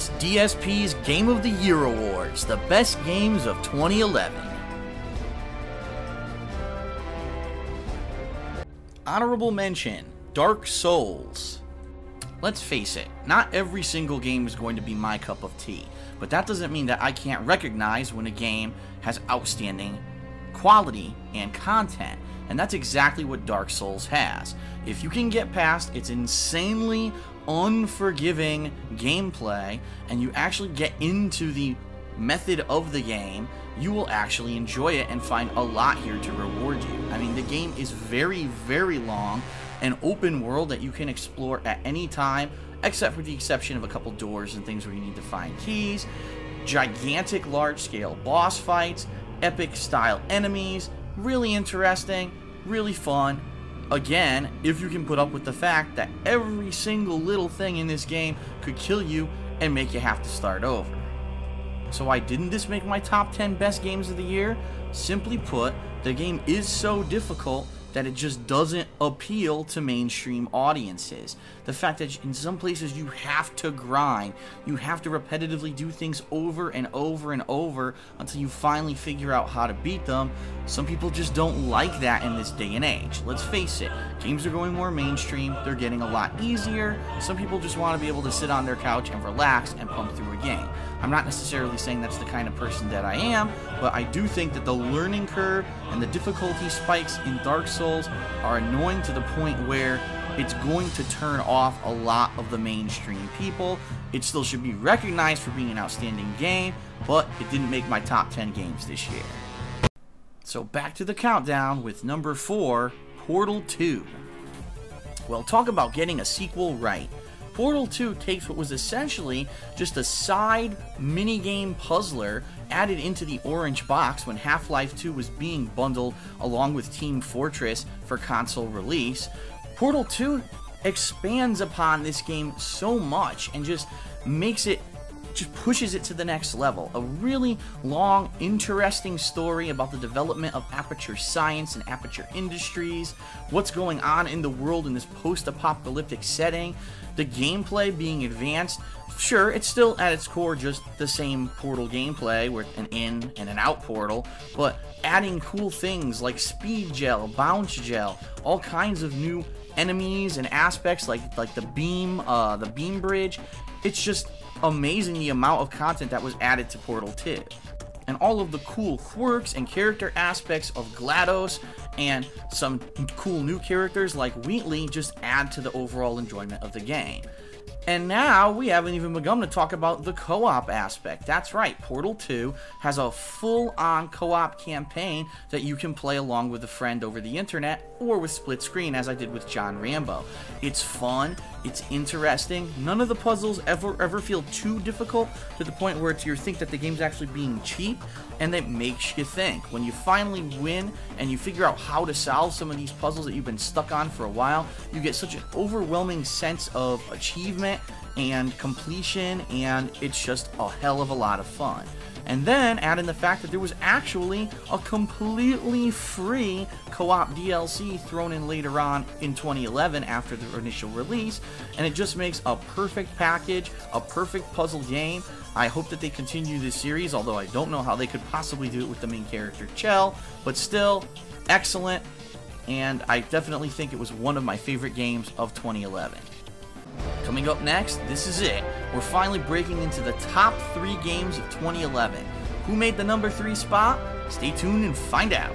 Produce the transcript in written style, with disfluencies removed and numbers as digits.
It's DSP's Game of the Year Awards, the best games of 2011. Honorable mention, Dark Souls. Let's face it, not every single game is going to be my cup of tea, but that doesn't mean that I can't recognize when a game has outstanding quality and content, and that's exactly what Dark Souls has. If you can get past its insanely unforgiving gameplay and you actually get into the method of the game, you will actually enjoy it and find a lot here to reward you. I mean, the game is very, very long, an open world that you can explore at any time, except for the exception of a couple doors and things where you need to find keys, gigantic large-scale boss fights, epic style enemies, really interesting, really fun. Again, if you can put up with the fact that every single little thing in this game could kill you and make you have to start over. So why didn't this make my top 10 best games of the year? Simply put, the game is so difficult that it just doesn't appeal to mainstream audiences. The fact that in some places you have to grind, you have to repetitively do things over and over and over until you finally figure out how to beat them. Some people just don't like that in this day and age. Let's face it, games are going more mainstream, they're getting a lot easier. Some people just want to be able to sit on their couch and relax and pump through a game. I'm not necessarily saying that's the kind of person that I am, but I do think that the learning curve and the difficulty spikes in Dark Souls are annoying to the point where it's going to turn off a lot of the mainstream people. It still should be recognized for being an outstanding game, but it didn't make my top 10 games this year. So back to the countdown with number 4, Portal 2. Well, talk about getting a sequel right. Portal 2 takes what was essentially just a side minigame puzzler added into the orange box when Half-Life 2 was being bundled along with Team Fortress for console release. Portal 2 expands upon this game so much and just pushes it to the next level. A really long, interesting story about the development of Aperture Science and Aperture Industries, what's going on in the world in this post-apocalyptic setting, the gameplay being advanced. Sure, it's still at its core just the same Portal gameplay with an in and an out portal, but adding cool things like speed gel, bounce gel, all kinds of new enemies and aspects like the beam bridge. It's just amazing the amount of content that was added to Portal 2. And all of the cool quirks and character aspects of GLaDOS and some cool new characters like Wheatley just add to the overall enjoyment of the game. And now we haven't even begun to talk about the co-op aspect. That's right, Portal 2 has a full-on co-op campaign that you can play along with a friend over the internet or with split screen, as I did with John Rambo. It's fun, it's interesting, none of the puzzles ever feel too difficult to the point where you think that the game's actually being cheap, and it makes you think. When you finally win and you figure out how to solve some of these puzzles that you've been stuck on for a while, you get such an overwhelming sense of achievement and completion, and it's just a hell of a lot of fun. And then add in the fact that there was actually a completely free co-op DLC thrown in later on in 2011 after the initial release, and it just makes a perfect package, a perfect puzzle game. I hope that they continue this series, although I don't know how they could possibly do it with the main character Chell, but still, excellent, and I definitely think it was one of my favorite games of 2011. Coming up next, this is it. We're finally breaking into the top 3 games of 2011. Who made the number 3 spot? Stay tuned and find out.